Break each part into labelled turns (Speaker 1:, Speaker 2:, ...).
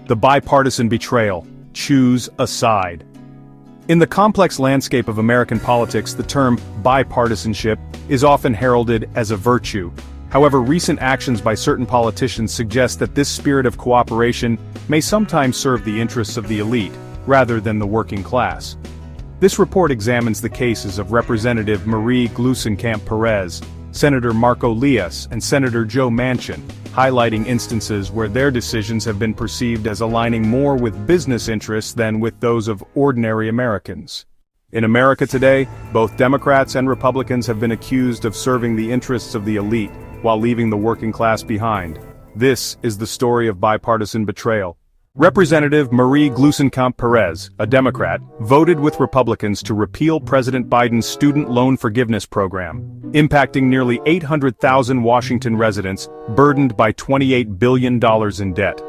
Speaker 1: The bipartisan betrayal. Choose a side. In the complex landscape of American politics, the term bipartisanship is often heralded as a virtue. However, recent actions by certain politicians suggest that this spirit of cooperation may sometimes serve the interests of the elite, rather than the working class. This report examines the cases of Representative Gluesenkamp Perez, Senator Marko Liias, and Senator Joe Manchin, highlighting instances where their decisions have been perceived as aligning more with business interests than with those of ordinary Americans. In America today, both Democrats and Republicans have been accused of serving the interests of the elite, while leaving the working class behind. This is the story of bipartisan betrayal. Representative Gluesenkamp Perez, a Democrat, voted with Republicans to repeal President Biden's student loan forgiveness program, impacting nearly 800,000 Washington residents burdened by $28 billion in debt.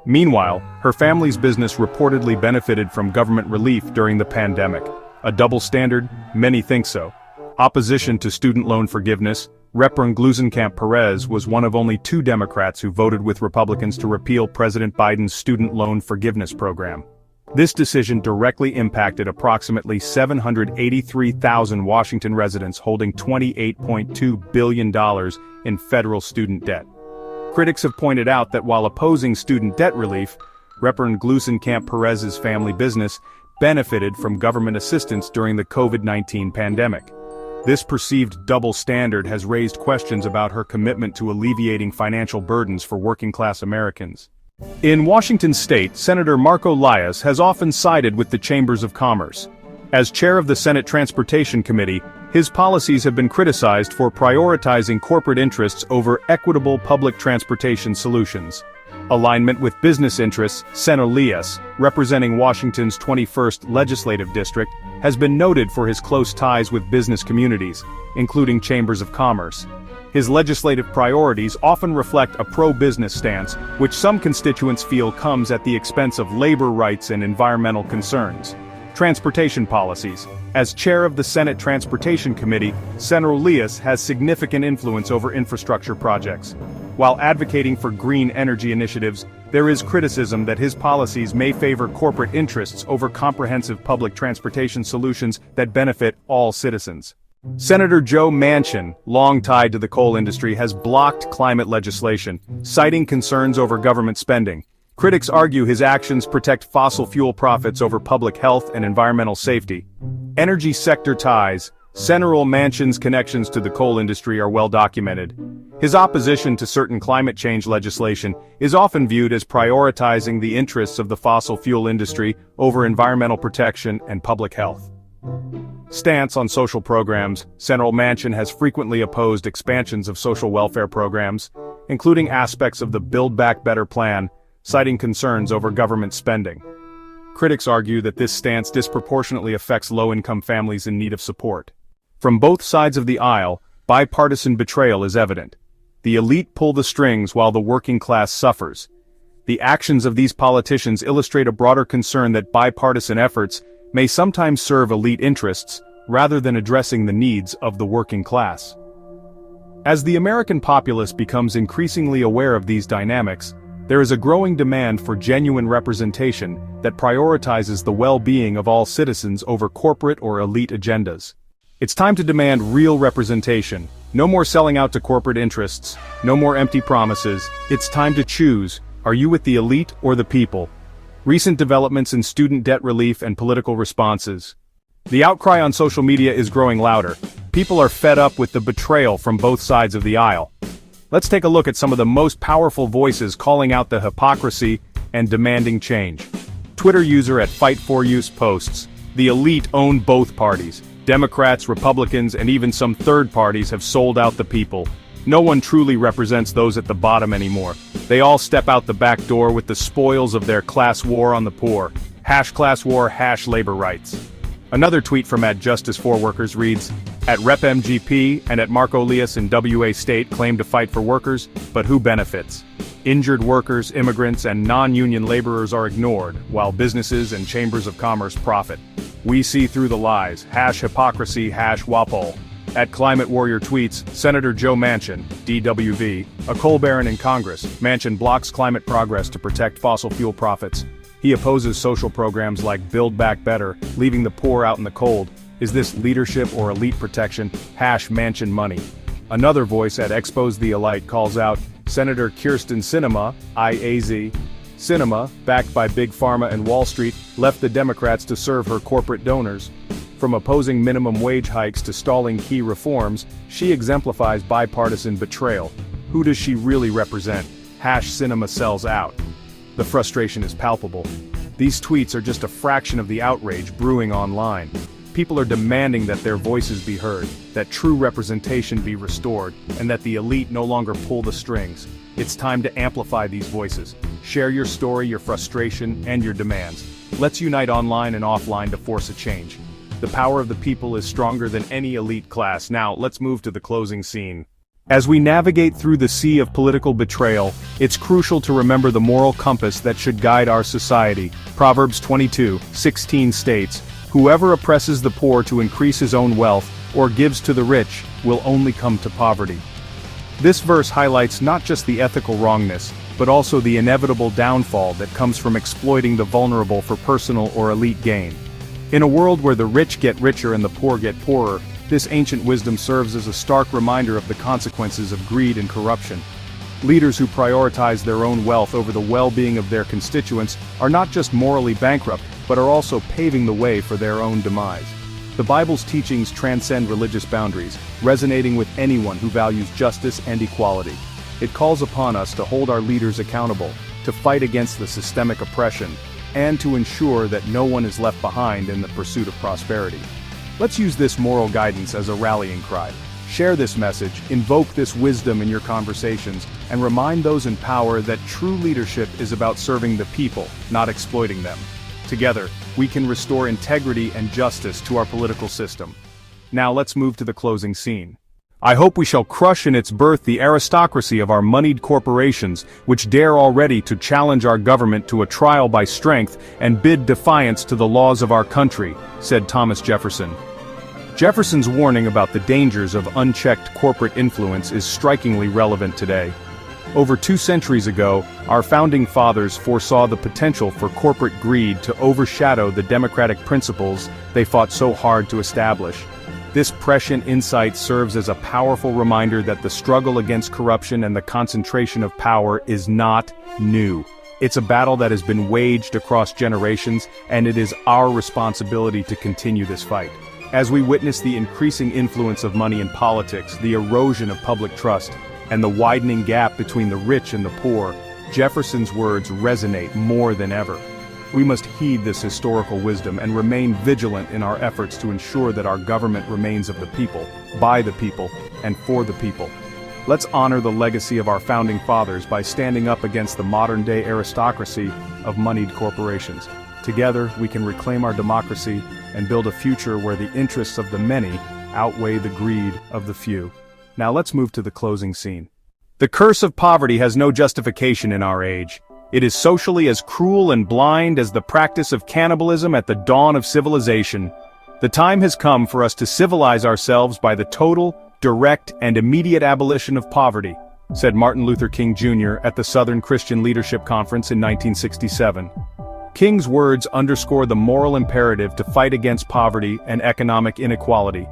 Speaker 1: Meanwhile, her family's business reportedly benefited from government relief during the pandemic. A double standard? Many think so. Opposition to student loan forgiveness. Representative Gluesenkamp Perez was one of only 2 Democrats who voted with Republicans to repeal President Biden's student loan forgiveness program. This decision directly impacted approximately 783,000 Washington residents holding $28.2 billion in federal student debt. Critics have pointed out that while opposing student debt relief, Representative Gluesenkamp Perez's family business benefited from government assistance during the COVID-19 pandemic. This perceived double standard has raised questions about her commitment to alleviating financial burdens for working-class Americans. In Washington state, Senator Marko Liias has often sided with the chambers of commerce. As chair of the Senate Transportation Committee, his policies have been criticized for prioritizing corporate interests over equitable public transportation solutions. Alignment with business interests, Senator Liias, representing Washington's 21st Legislative District, has been noted for his close ties with business communities, including chambers of commerce. His legislative priorities often reflect a pro-business stance, which some constituents feel comes at the expense of labor rights and environmental concerns. Transportation policies. As chair of the Senate Transportation Committee, Senator Liias has significant influence over infrastructure projects. While advocating for green energy initiatives, there is criticism that his policies may favor corporate interests over comprehensive public transportation solutions that benefit all citizens. Senator Joe Manchin, long tied to the coal industry, has blocked climate legislation, citing concerns over government spending. Critics argue his actions protect fossil fuel profits over public health and environmental safety. Energy sector ties. Senator Manchin's connections to the coal industry are well documented. His opposition to certain climate change legislation is often viewed as prioritizing the interests of the fossil fuel industry over environmental protection and public health. Stance on social programs. Senator Manchin has frequently opposed expansions of social welfare programs, including aspects of the Build Back Better plan, citing concerns over government spending. Critics argue that this stance disproportionately affects low-income families in need of support. From both sides of the aisle, bipartisan betrayal is evident. The elite pull the strings while the working class suffers. The actions of these politicians illustrate a broader concern that bipartisan efforts may sometimes serve elite interests, rather than addressing the needs of the working class. As the American populace becomes increasingly aware of these dynamics, there is a growing demand for genuine representation that prioritizes the well-being of all citizens over corporate or elite agendas. It's time to demand real representation. No more selling out to corporate interests, no more empty promises. It's time to choose. Are you with the elite or the people? Recent developments in student debt relief and political responses. The outcry on social media is growing louder. People are fed up with the betrayal from both sides of the aisle. Let's take a look at some of the most powerful voices calling out the hypocrisy and demanding change. Twitter user @Fight4Use posts, "The elite own both parties. Democrats, Republicans, and even some third parties have sold out the people. No one truly represents those at the bottom anymore. They all step out the back door with the spoils of their class war on the poor. #class war, #labor rights." Another tweet from @Justice4Workers reads, @RepMGP and @Marko Liias in WA State claim to fight for workers, but who benefits? Injured workers, immigrants, and non-union laborers are ignored, while businesses and chambers of commerce profit. We see through the lies. #hypocrisy, #WAPOL. At Climate Warrior tweets, Senator Joe Manchin, DWV, a coal baron in Congress, Manchin blocks climate progress to protect fossil fuel profits. He opposes social programs like Build Back Better, leaving the poor out in the cold. Is this leadership or elite protection? #Manchin money. Another voice at Expose the Elite calls out Senator Kyrsten Sinema, IAZ. Sinema, backed by Big Pharma and Wall Street, left the Democrats to serve her corporate donors. From opposing minimum wage hikes to stalling key reforms, she exemplifies bipartisan betrayal. Who does she really represent? #Sinema sells out. The frustration is palpable. These tweets are just a fraction of the outrage brewing online. People are demanding that their voices be heard, that true representation be restored, and that the elite no longer pull the strings. It's time to amplify these voices. Share your story, your frustration, and your demands. Let's unite online and offline to force a change. The power of the people is stronger than any elite class. Now, let's move to the closing scene. As we navigate through the sea of political betrayal, it's crucial to remember the moral compass that should guide our society. Proverbs 22:16 states, "Whoever oppresses the poor to increase his own wealth, or gives to the rich, will only come to poverty." This verse highlights not just the ethical wrongness, but also the inevitable downfall that comes from exploiting the vulnerable for personal or elite gain. In a world where the rich get richer and the poor get poorer, this ancient wisdom serves as a stark reminder of the consequences of greed and corruption. Leaders who prioritize their own wealth over the well-being of their constituents are not just morally bankrupt, but are also paving the way for their own demise. The Bible's teachings transcend religious boundaries, resonating with anyone who values justice and equality. It calls upon us to hold our leaders accountable, to fight against the systemic oppression, and to ensure that no one is left behind in the pursuit of prosperity. Let's use this moral guidance as a rallying cry. Share this message, invoke this wisdom in your conversations, and remind those in power that true leadership is about serving the people, not exploiting them. Together, we can restore integrity and justice to our political system. Now let's move to the closing scene. I hope we shall crush in its birth the aristocracy of our moneyed corporations, which dare already to challenge our government to a trial by strength and bid defiance to the laws of our country, said Thomas Jefferson. Jefferson's warning about the dangers of unchecked corporate influence is strikingly relevant today. Over 2 centuries ago, our founding fathers foresaw the potential for corporate greed to overshadow the democratic principles they fought so hard to establish. This prescient insight serves as a powerful reminder that the struggle against corruption and the concentration of power is not new. It's a battle that has been waged across generations, and it is our responsibility to continue this fight. As we witness the increasing influence of money in politics, the erosion of public trust, and the widening gap between the rich and the poor, Jefferson's words resonate more than ever. We must heed this historical wisdom and remain vigilant in our efforts to ensure that our government remains of the people, by the people, and for the people. Let's honor the legacy of our founding fathers by standing up against the modern-day aristocracy of moneyed corporations. Together, we can reclaim our democracy and build a future where the interests of the many outweigh the greed of the few. Now let's move to the closing scene. The curse of poverty has no justification in our age. It is socially as cruel and blind as the practice of cannibalism at the dawn of civilization. The time has come for us to civilize ourselves by the total, direct, and immediate abolition of poverty, said Martin Luther King Jr. at the Southern Christian Leadership Conference in 1967. King's words underscore the moral imperative to fight against poverty and economic inequality.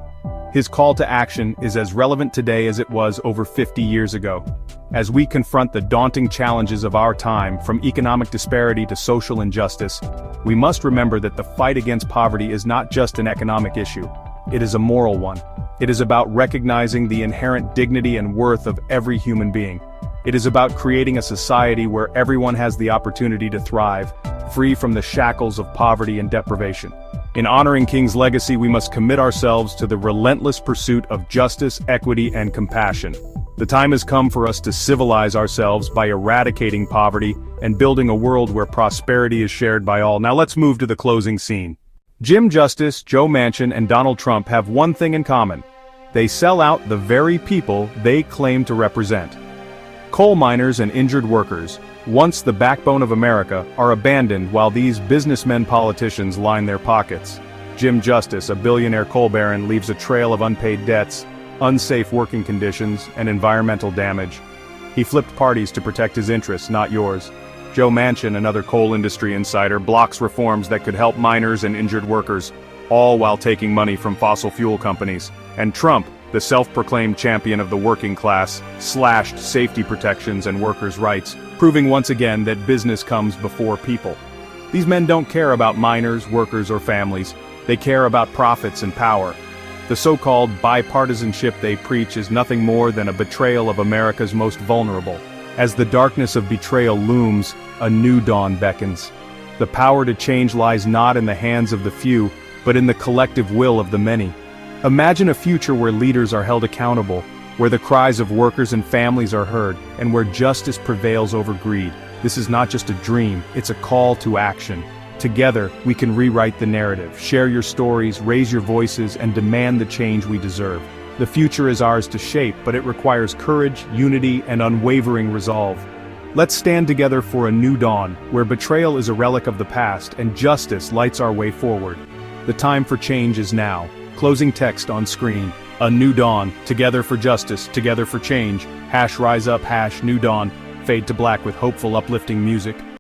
Speaker 1: His call to action is as relevant today as it was over 50 years ago. As we confront the daunting challenges of our time, from economic disparity to social injustice, we must remember that the fight against poverty is not just an economic issue. It is a moral one. It is about recognizing the inherent dignity and worth of every human being. It is about creating a society where everyone has the opportunity to thrive, free from the shackles of poverty and deprivation. In honoring King's legacy, we must commit ourselves to the relentless pursuit of justice, equity, and compassion. The time has come for us to civilize ourselves by eradicating poverty and building a world where prosperity is shared by all. Now let's move to the closing scene. Jim Justice, Joe Manchin, and Donald Trump have one thing in common. They sell out the very people they claim to represent. Coal miners and injured workers, once the backbone of America, are abandoned while these businessmen politicians line their pockets. Jim Justice, a billionaire coal baron, leaves a trail of unpaid debts, unsafe working conditions, and environmental damage. He flipped parties to protect his interests, not yours. Joe Manchin, another coal industry insider, blocks reforms that could help miners and injured workers, all while taking money from fossil fuel companies. And Trump, the self-proclaimed champion of the working class, slashed safety protections and workers' rights, proving once again that business comes before people. These men don't care about miners, workers, or families. They care about profits and power. The so-called bipartisanship they preach is nothing more than a betrayal of America's most vulnerable. As the darkness of betrayal looms, a new dawn beckons. The power to change lies not in the hands of the few, but in the collective will of the many. Imagine a future where leaders are held accountable, where the cries of workers and families are heard, and where justice prevails over greed. This is not just a dream, it's a call to action. Together, we can rewrite the narrative, share your stories, raise your voices, and demand the change we deserve. The future is ours to shape, but it requires courage, unity, and unwavering resolve. Let's stand together for a new dawn, where betrayal is a relic of the past and justice lights our way forward. The time for change is now. Closing text on screen. A new dawn. Together for justice. Together for change. #RiseUp. #NewDawn. Fade to black with hopeful, uplifting music.